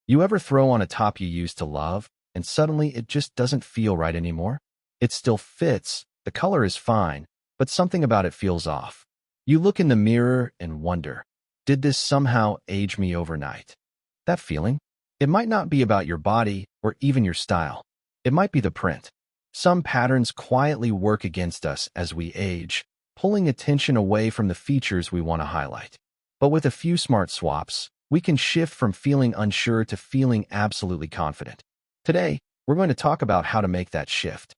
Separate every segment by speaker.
Speaker 1: You ever throw on a top you used to love, and suddenly it just doesn't feel right anymore? It still fits, the color is fine, but something about it feels off. You look in the mirror and wonder, did this somehow age me overnight? That feeling? It might not be about your body or even your style. It might be the print. Some patterns quietly work against us as we age, pulling attention away from the features we want to highlight. But with a few smart swaps, we can shift from feeling unsure to feeling absolutely confident. Today, we're going to talk about how to make that shift.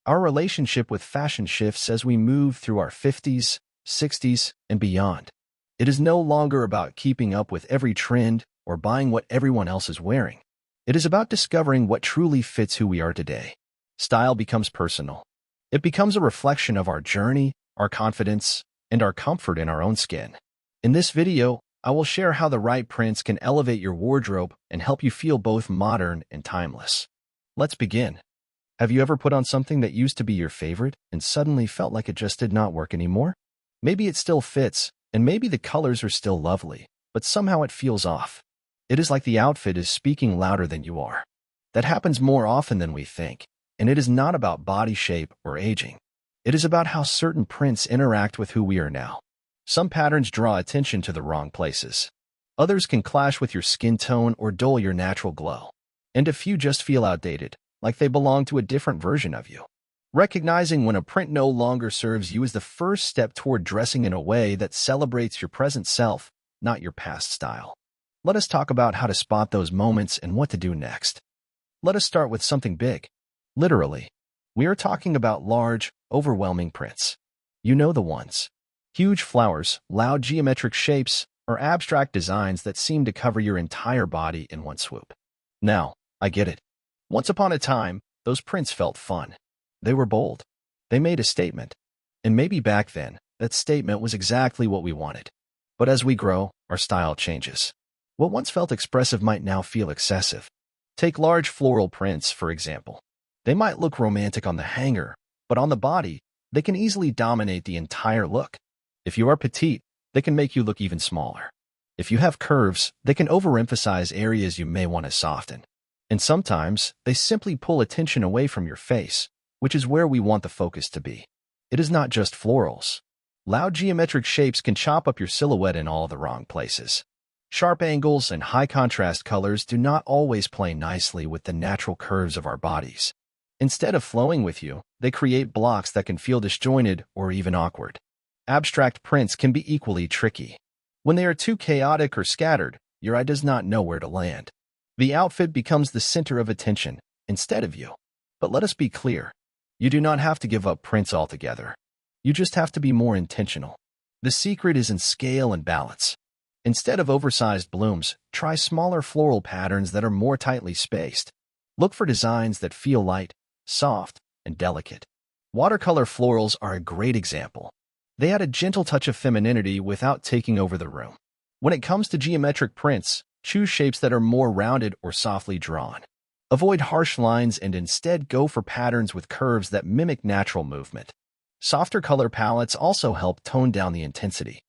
Speaker 1: Our relationship with fashion shifts as we move through our 50s, 60s, and beyond. It is no longer about keeping up with every trend or buying what everyone else is wearing. It is about discovering what truly fits who we are today. Style becomes personal. It becomes a reflection of our journey, our confidence, and our comfort in our own skin. In this video, I will share how the right prints can elevate your wardrobe and help you feel both modern and timeless. Let's begin. Have you ever put on something that used to be your favorite and suddenly felt like it just did not work anymore? Maybe it still fits, and maybe the colors are still lovely, but somehow it feels off. It is like the outfit is speaking louder than you are. That happens more often than we think, and it is not about body shape or aging. It is about how certain prints interact with who we are now. Some patterns draw attention to the wrong places. Others can clash with your skin tone or dull your natural glow. And a few just feel outdated, like they belong to a different version of you. Recognizing when a print no longer serves you is the first step toward dressing in a way that celebrates your present self, not your past style. Let us talk about how to spot those moments and what to do next. Let us start with something big. Literally. We are talking about large, overwhelming prints. You know the ones. Huge flowers, loud geometric shapes, or abstract designs that seem to cover your entire body in one swoop. Now, I get it. Once upon a time, those prints felt fun. They were bold. They made a statement. And maybe back then, that statement was exactly what we wanted. But as we grow, our style changes. What once felt expressive might now feel excessive. Take large floral prints, for example. They might look romantic on the hanger, but on the body, they can easily dominate the entire look. If you are petite, they can make you look even smaller. If you have curves, they can overemphasize areas you may want to soften. And sometimes, they simply pull attention away from your face, which is where we want the focus to be. It is not just florals. Loud geometric shapes can chop up your silhouette in all the wrong places. Sharp angles and high-contrast colors do not always play nicely with the natural curves of our bodies. Instead of flowing with you, they create blocks that can feel disjointed or even awkward. Abstract prints can be equally tricky. When they are too chaotic or scattered, your eye does not know where to land. The outfit becomes the center of attention instead of you. But let us be clear. You do not have to give up prints altogether. You just have to be more intentional. The secret is in scale and balance. Instead of oversized blooms, try smaller floral patterns that are more tightly spaced. Look for designs that feel light, soft, and delicate. Watercolor florals are a great example. They add a gentle touch of femininity without taking over the room. When it comes to geometric prints, choose shapes that are more rounded or softly drawn. Avoid harsh lines and instead go for patterns with curves that mimic natural movement. Softer color palettes also help tone down the intensity.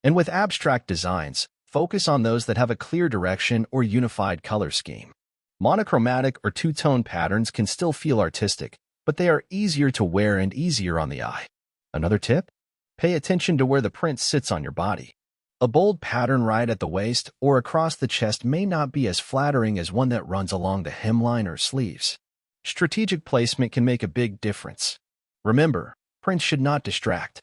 Speaker 1: And with abstract designs, focus on those that have a clear direction or unified color scheme. Monochromatic or two-tone patterns can still feel artistic, but they are easier to wear and easier on the eye. Another tip? Pay attention to where the print sits on your body. A bold pattern right at the waist or across the chest may not be as flattering as one that runs along the hemline or sleeves. Strategic placement can make a big difference. Remember, prints should not distract.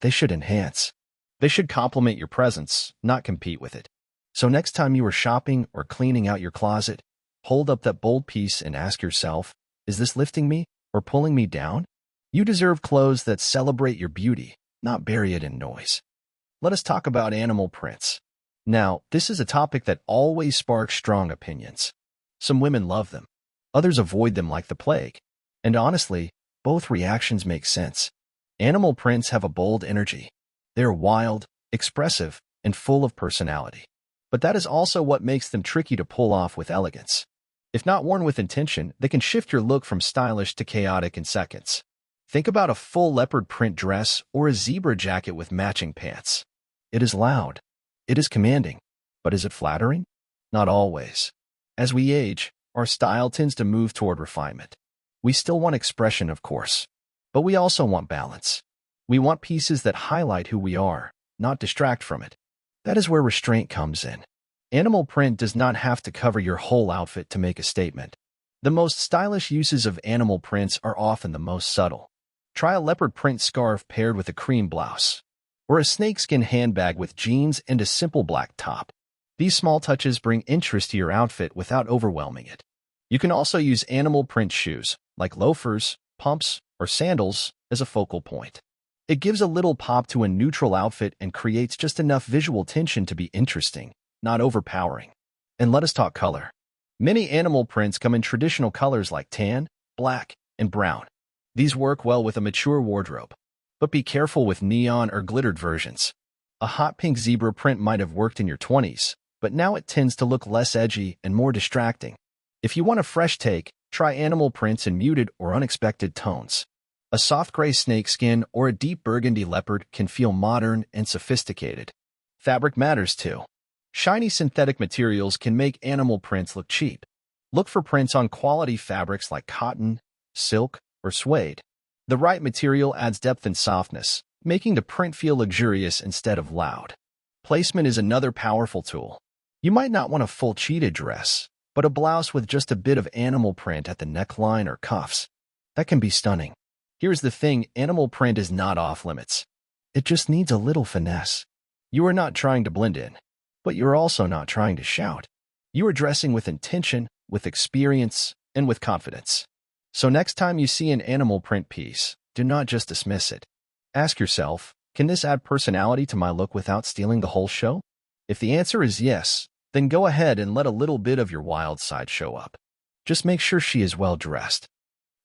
Speaker 1: They should enhance. They should complement your presence, not compete with it. So next time you are shopping or cleaning out your closet, hold up that bold piece and ask yourself, is this lifting me or pulling me down? You deserve clothes that celebrate your beauty, not bury it in noise. Let us talk about animal prints. Now, this is a topic that always sparks strong opinions. Some women love them. Others avoid them like the plague. And honestly, both reactions make sense. Animal prints have a bold energy. They are wild, expressive, and full of personality. But that is also what makes them tricky to pull off with elegance. If not worn with intention, they can shift your look from stylish to chaotic in seconds. Think about a full leopard print dress or a zebra jacket with matching pants. It is loud. It is commanding. But is it flattering? Not always. As we age, our style tends to move toward refinement. We still want expression, of course, but we also want balance. We want pieces that highlight who we are, not distract from it. That is where restraint comes in. Animal print does not have to cover your whole outfit to make a statement. The most stylish uses of animal prints are often the most subtle. Try a leopard print scarf paired with a cream blouse, or a snakeskin handbag with jeans and a simple black top. These small touches bring interest to your outfit without overwhelming it. You can also use animal print shoes, like loafers, pumps, or sandals, as a focal point. It gives a little pop to a neutral outfit and creates just enough visual tension to be interesting, not overpowering. And let us talk color. Many animal prints come in traditional colors like tan, black, and brown. These work well with a mature wardrobe. But be careful with neon or glittered versions. A hot pink zebra print might have worked in your 20s, but now it tends to look less edgy and more distracting. If you want a fresh take, try animal prints in muted or unexpected tones. A soft gray snakeskin or a deep burgundy leopard can feel modern and sophisticated. Fabric matters too. Shiny synthetic materials can make animal prints look cheap. Look for prints on quality fabrics like cotton, silk, or suede. The right material adds depth and softness, making the print feel luxurious instead of loud. Placement is another powerful tool. You might not want a full cheetah dress, but a blouse with just a bit of animal print at the neckline or cuffs. That can be stunning. Here's the thing, animal print is not off limits. It just needs a little finesse. You are not trying to blend in, but you're also not trying to shout. You are dressing with intention, with experience, and with confidence. So next time you see an animal print piece, do not just dismiss it. Ask yourself, can this add personality to my look without stealing the whole show? If the answer is yes, then go ahead and let a little bit of your wild side show up. Just make sure she is well dressed.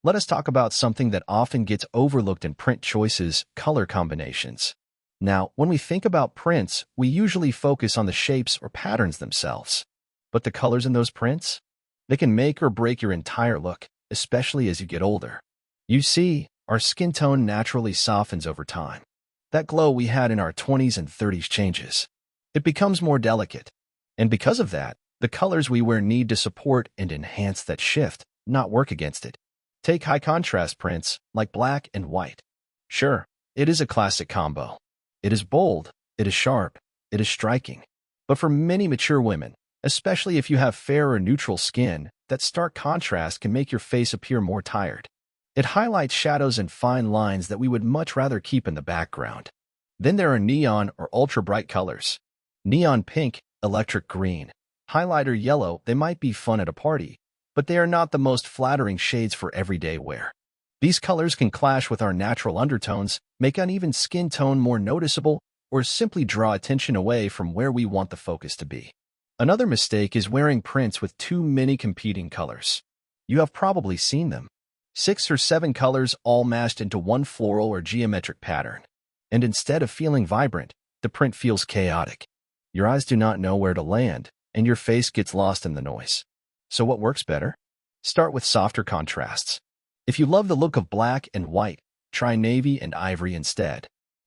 Speaker 1: Let us talk about something that often gets overlooked in print choices, color combinations. Now, when we think about prints, we usually focus on the shapes or patterns themselves. But the colors in those prints? They can make or break your entire look, especially as you get older. You see, our skin tone naturally softens over time. That glow we had in our 20s and 30s changes. It becomes more delicate. And because of that, the colors we wear need to support and enhance that shift, not work against it. Take high-contrast prints, like black and white. Sure, it is a classic combo. It is bold, it is sharp, it is striking. But for many mature women, especially if you have fair or neutral skin, that stark contrast can make your face appear more tired. It highlights shadows and fine lines that we would much rather keep in the background. Then there are neon or ultra-bright colors. Neon pink, electric green, highlighter yellow, they might be fun at a party, but they are not the most flattering shades for everyday wear. These colors can clash with our natural undertones, make uneven skin tone more noticeable, or simply draw attention away from where we want the focus to be. Another mistake is wearing prints with too many competing colors. You have probably seen them. 6 or 7 colors all mashed into one floral or geometric pattern. And instead of feeling vibrant, the print feels chaotic. Your eyes do not know where to land, and your face gets lost in the noise. So what works better? Start with softer contrasts. If you love the look of black and white, try navy and ivory instead.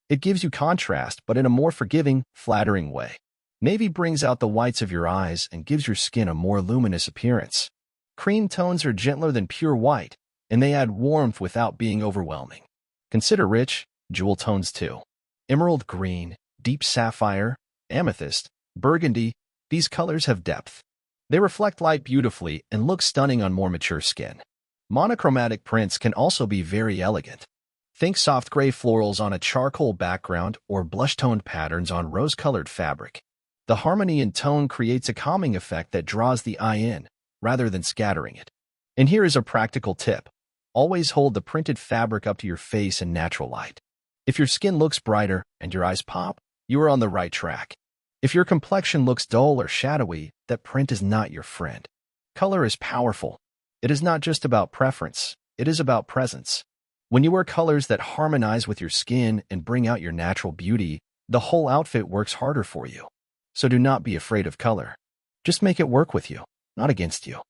Speaker 1: It gives you contrast, but in a more forgiving, flattering way. Navy brings out the whites of your eyes and gives your skin a more luminous appearance. Cream tones are gentler than pure white, and they add warmth without being overwhelming. Consider rich, jewel tones too. Emerald green, deep sapphire, amethyst, burgundy, these colors have depth. They reflect light beautifully and look stunning on more mature skin. Monochromatic prints can also be very elegant. Think soft gray florals on a charcoal background or blush-toned patterns on rose-colored fabric. The harmony in tone creates a calming effect that draws the eye in, rather than scattering it. And here is a practical tip. Always hold the printed fabric up to your face in natural light. If your skin looks brighter and your eyes pop, you are on the right track. If your complexion looks dull or shadowy, that print is not your friend. Color is powerful. It is not just about preference, it is about presence. When you wear colors that harmonize with your skin and bring out your natural beauty, the whole outfit works harder for you. So do not be afraid of color. Just make it work with you, not against you.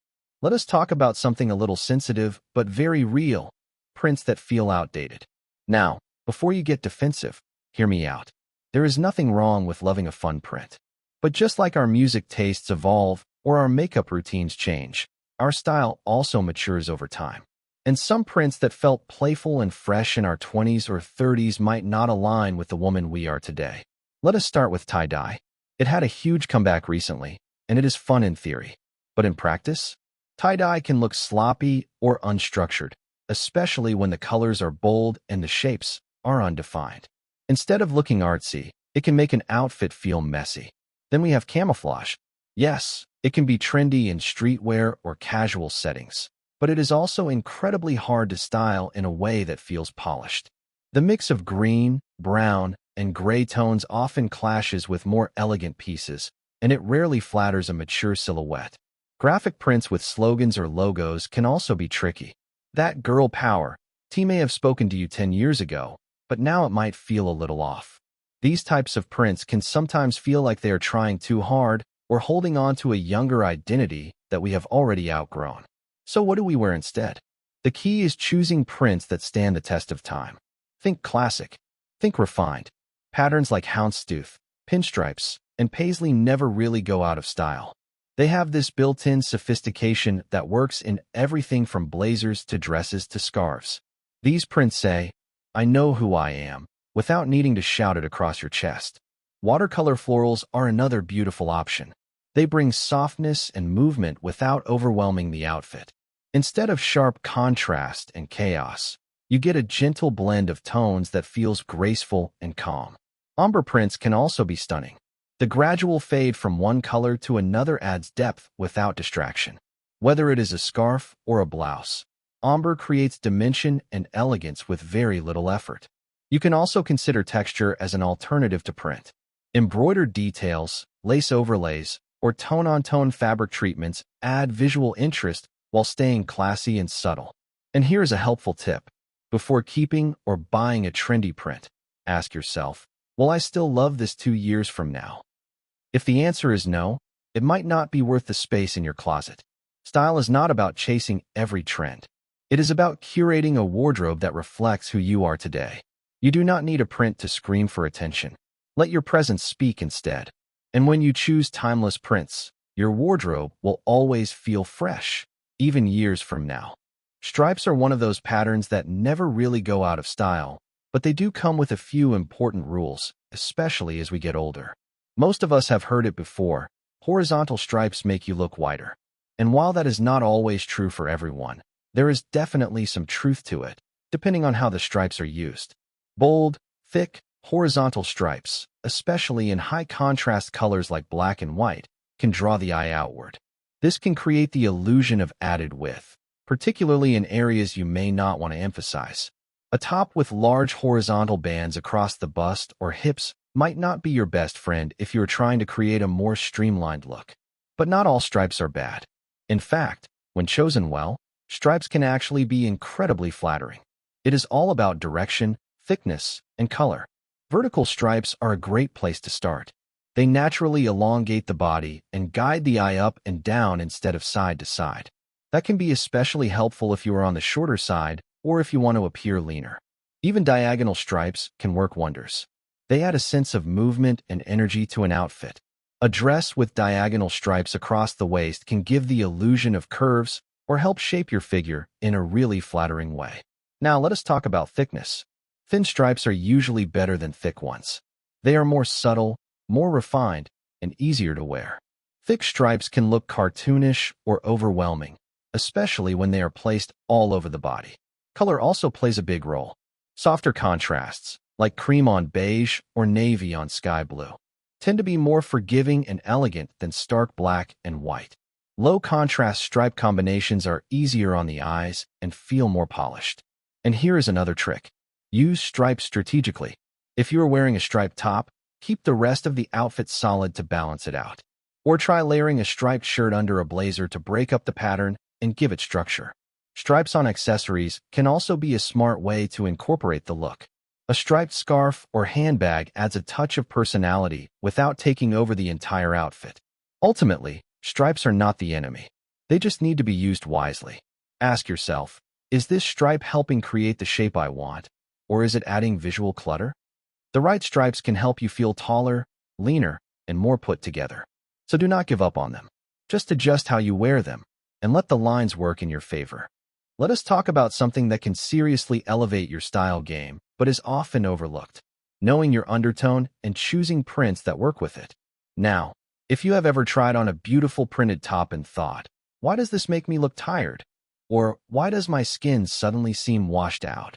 Speaker 1: Let us talk about something a little sensitive, but very real, prints that feel outdated. Now, before you get defensive, hear me out. There is nothing wrong with loving a fun print. But just like our music tastes evolve, or our makeup routines change, our style also matures over time. And some prints that felt playful and fresh in our 20s or 30s might not align with the woman we are today. Let us start with tie-dye. It had a huge comeback recently, and it is fun in theory. But in practice, tie-dye can look sloppy or unstructured, especially when the colors are bold and the shapes are undefined. Instead of looking artsy, it can make an outfit feel messy. Then we have camouflage. Yes, it can be trendy in streetwear or casual settings, but it is also incredibly hard to style in a way that feels polished. The mix of green, brown, and gray tones often clashes with more elegant pieces, and it rarely flatters a mature silhouette. Graphic prints with slogans or logos can also be tricky. That girl power may have spoken to you 10 years ago, but now it might feel a little off. These types of prints can sometimes feel like they are trying too hard or holding on to a younger identity that we have already outgrown. So what do we wear instead? The key is choosing prints that stand the test of time. Think classic. Think refined. Patterns like houndstooth, pinstripes, and paisley never really go out of style. They have this built-in sophistication that works in everything from blazers to dresses to scarves. These prints say, "I know who I am," without needing to shout it across your chest. Watercolor florals are another beautiful option. They bring softness and movement without overwhelming the outfit. Instead of sharp contrast and chaos, you get a gentle blend of tones that feels graceful and calm. Ombre prints can also be stunning. The gradual fade from one color to another adds depth without distraction. Whether it is a scarf or a blouse, ombre creates dimension and elegance with very little effort. You can also consider texture as an alternative to print. Embroidered details, lace overlays, or tone-on-tone fabric treatments add visual interest while staying classy and subtle. And here's a helpful tip. Before keeping or buying a trendy print, ask yourself, will I still love this 2 years from now? If the answer is no, it might not be worth the space in your closet. Style is not about chasing every trend. It is about curating a wardrobe that reflects who you are today. You do not need a print to scream for attention. Let your presence speak instead. And when you choose timeless prints, your wardrobe will always feel fresh, even years from now. Stripes are one of those patterns that never really go out of style, but they do come with a few important rules, especially as we get older. Most of us have heard it before. Horizontal stripes make you look wider. And while that is not always true for everyone, there is definitely some truth to it, depending on how the stripes are used. Bold, thick, horizontal stripes, especially in high-contrast colors like black and white, can draw the eye outward. This can create the illusion of added width, particularly in areas you may not want to emphasize. A top with large horizontal bands across the bust or hips might not be your best friend if you are trying to create a more streamlined look. But not all stripes are bad. In fact, when chosen well, stripes can actually be incredibly flattering. It is all about direction, thickness, and color. Vertical stripes are a great place to start. They naturally elongate the body and guide the eye up and down instead of side to side. That can be especially helpful if you are on the shorter side or if you want to appear leaner. Even diagonal stripes can work wonders. They add a sense of movement and energy to an outfit. A dress with diagonal stripes across the waist can give the illusion of curves or help shape your figure in a really flattering way. Now let us talk about thickness. Thin stripes are usually better than thick ones. They are more subtle, more refined, and easier to wear. Thick stripes can look cartoonish or overwhelming, especially when they are placed all over the body. Color also plays a big role. Softer contrasts, like cream on beige or navy on sky blue, tend to be more forgiving and elegant than stark black and white. Low-contrast stripe combinations are easier on the eyes and feel more polished. And here is another trick. Use stripes strategically. If you are wearing a striped top, keep the rest of the outfit solid to balance it out. Or try layering a striped shirt under a blazer to break up the pattern and give it structure. Stripes on accessories can also be a smart way to incorporate the look. A striped scarf or handbag adds a touch of personality without taking over the entire outfit. Ultimately, stripes are not the enemy. They just need to be used wisely. Ask yourself, is this stripe helping create the shape I want, or is it adding visual clutter? The right stripes can help you feel taller, leaner, and more put together. So do not give up on them. Just adjust how you wear them and let the lines work in your favor. Let us talk about something that can seriously elevate your style game, but is often overlooked: knowing your undertone and choosing prints that work with it. Now, if you have ever tried on a beautiful printed top and thought, "Why does this make me look tired?" Or, "Why does my skin suddenly seem washed out?"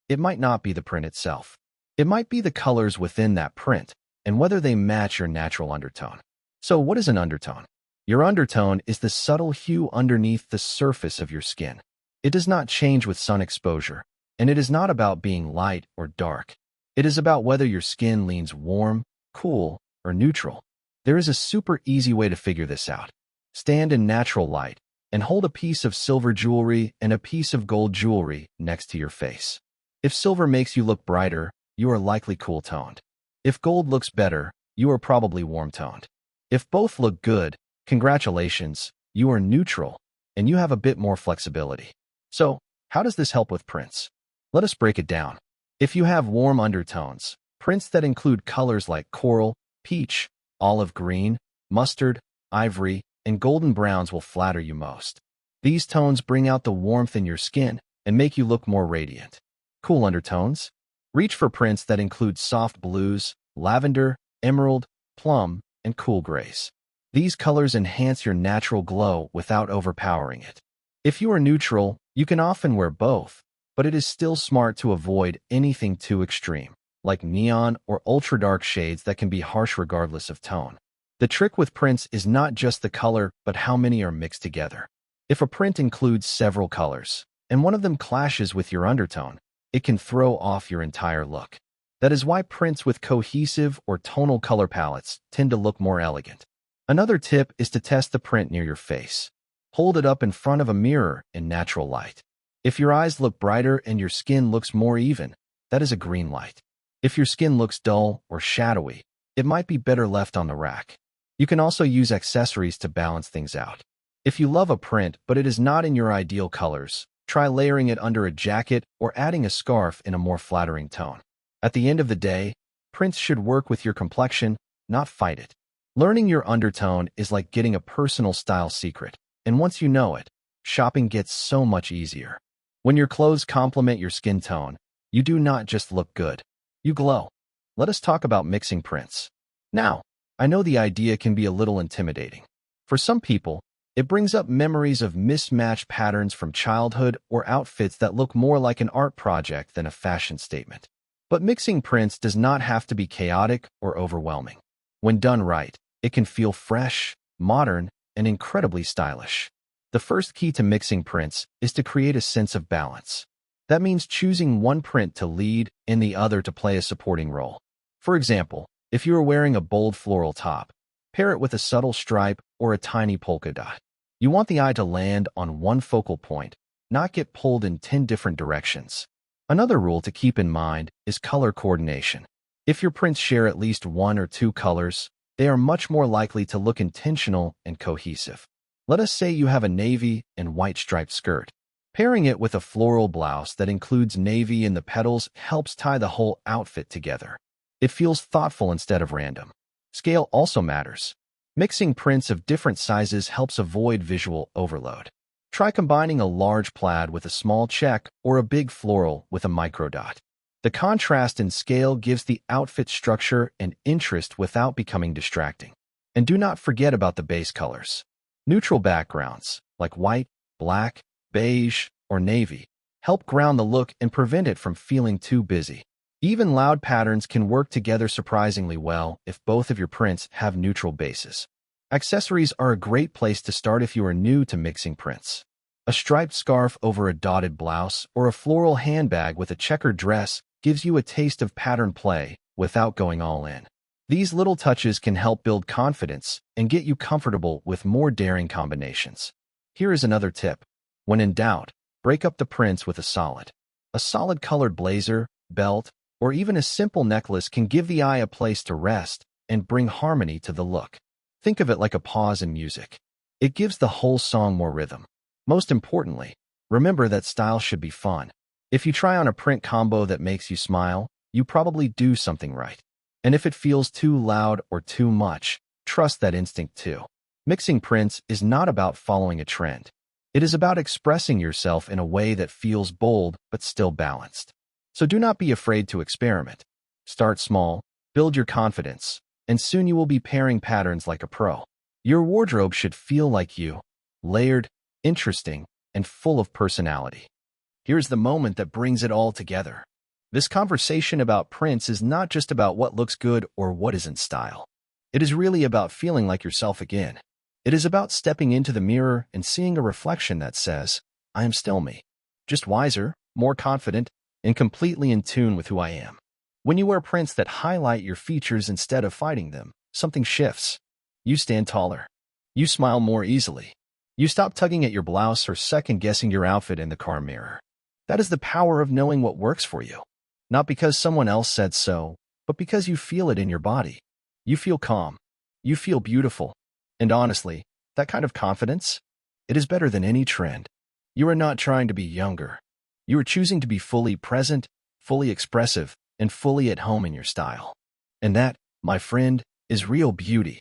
Speaker 1: It might not be the print itself. It might be the colors within that print and whether they match your natural undertone. So what is an undertone? Your undertone is the subtle hue underneath the surface of your skin. It does not change with sun exposure, and it is not about being light or dark. It is about whether your skin leans warm, cool, or neutral. There is a super easy way to figure this out. Stand in natural light and hold a piece of silver jewelry and a piece of gold jewelry next to your face. If silver makes you look brighter, you are likely cool-toned. If gold looks better, you are probably warm-toned. If both look good, congratulations, you are neutral, and you have a bit more flexibility. So, how does this help with prints? Let us break it down. If you have warm undertones, prints that include colors like coral, peach, olive green, mustard, ivory, and golden browns will flatter you most. These tones bring out the warmth in your skin and make you look more radiant. Cool undertones? Reach for prints that include soft blues, lavender, emerald, plum, and cool grays. These colors enhance your natural glow without overpowering it. If you are neutral, you can often wear both, but it is still smart to avoid anything too extreme, like neon or ultra-dark shades that can be harsh regardless of tone. The trick with prints is not just the color, but how many are mixed together. If a print includes several colors, and one of them clashes with your undertone, it can throw off your entire look. That is why prints with cohesive or tonal color palettes tend to look more elegant. Another tip is to test the print near your face. Hold it up in front of a mirror in natural light. If your eyes look brighter and your skin looks more even, that is a green light. If your skin looks dull or shadowy, it might be better left on the rack. You can also use accessories to balance things out. If you love a print but it is not in your ideal colors, try layering it under a jacket or adding a scarf in a more flattering tone. At the end of the day, prints should work with your complexion, not fight it. Learning your undertone is like getting a personal style secret, and once you know it, shopping gets so much easier. When your clothes complement your skin tone, you do not just look good, you glow. Let us talk about mixing prints. Now, I know the idea can be a little intimidating. For some people, it brings up memories of mismatched patterns from childhood or outfits that look more like an art project than a fashion statement. But mixing prints does not have to be chaotic or overwhelming. When done right, it can feel fresh, modern, and incredibly stylish. The first key to mixing prints is to create a sense of balance. That means choosing one print to lead and the other to play a supporting role. For example, if you are wearing a bold floral top, pair it with a subtle stripe or a tiny polka dot. You want the eye to land on one focal point, not get pulled in 10 different directions. Another rule to keep in mind is color coordination. If your prints share at least one or two colors, they are much more likely to look intentional and cohesive. Let us say you have a navy and white striped skirt. Pairing it with a floral blouse that includes navy in the petals helps tie the whole outfit together. It feels thoughtful instead of random. Scale also matters. Mixing prints of different sizes helps avoid visual overload. Try combining a large plaid with a small check or a big floral with a micro dot. The contrast in scale gives the outfit structure and interest without becoming distracting. And do not forget about the base colors. Neutral backgrounds, like white, black, beige, or navy, help ground the look and prevent it from feeling too busy. Even loud patterns can work together surprisingly well if both of your prints have neutral bases. Accessories are a great place to start if you are new to mixing prints. A striped scarf over a dotted blouse or a floral handbag with a checkered dress gives you a taste of pattern play without going all in. These little touches can help build confidence and get you comfortable with more daring combinations. Here is another tip. When in doubt, break up the prints with a solid colored blazer, belt, or even a simple necklace can give the eye a place to rest and bring harmony to the look. Think of it like a pause in music. It gives the whole song more rhythm. Most importantly, remember that style should be fun. If you try on a print combo that makes you smile, you probably do something right. And if it feels too loud or too much, trust that instinct too. Mixing prints is not about following a trend. It is about expressing yourself in a way that feels bold but still balanced. So do not be afraid to experiment. Start small, build your confidence, and soon you will be pairing patterns like a pro. Your wardrobe should feel like you, layered, interesting, and full of personality. Here's the moment that brings it all together. This conversation about prints is not just about what looks good or what is in style. It is really about feeling like yourself again. It is about stepping into the mirror and seeing a reflection that says, I am still me. Just wiser, more confident, and completely in tune with who I am. When you wear prints that highlight your features instead of fighting them, something shifts. You stand taller. You smile more easily. You stop tugging at your blouse or second-guessing your outfit in the car mirror. That is the power of knowing what works for you. Not because someone else said so, but because you feel it in your body. You feel calm. You feel beautiful. And honestly, that kind of confidence, it is better than any trend. You are not trying to be younger. You are choosing to be fully present, fully expressive, and fully at home in your style. And that, my friend, is real beauty.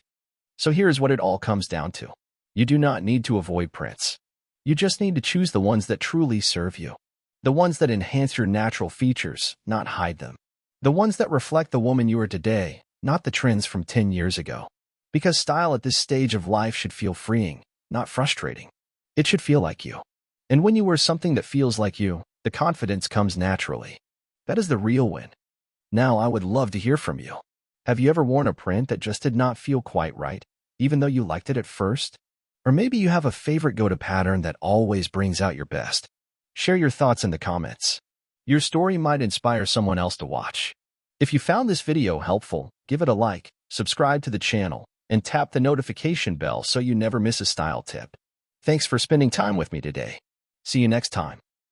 Speaker 1: So here's what it all comes down to. You do not need to avoid prints. You just need to choose the ones that truly serve you. The ones that enhance your natural features, not hide them. The ones that reflect the woman you are today, not the trends from 10 years ago. Because style at this stage of life should feel freeing, not frustrating. It should feel like you. And when you wear something that feels like you, the confidence comes naturally. That is the real win. Now I would love to hear from you. Have you ever worn a print that just did not feel quite right, even though you liked it at first? Or maybe you have a favorite go-to pattern that always brings out your best. Share your thoughts in the comments. Your story might inspire someone else to watch. If you found this video helpful, give it a like, subscribe to the channel, and tap the notification bell so you never miss a style tip. Thanks for spending time with me today. See you next time.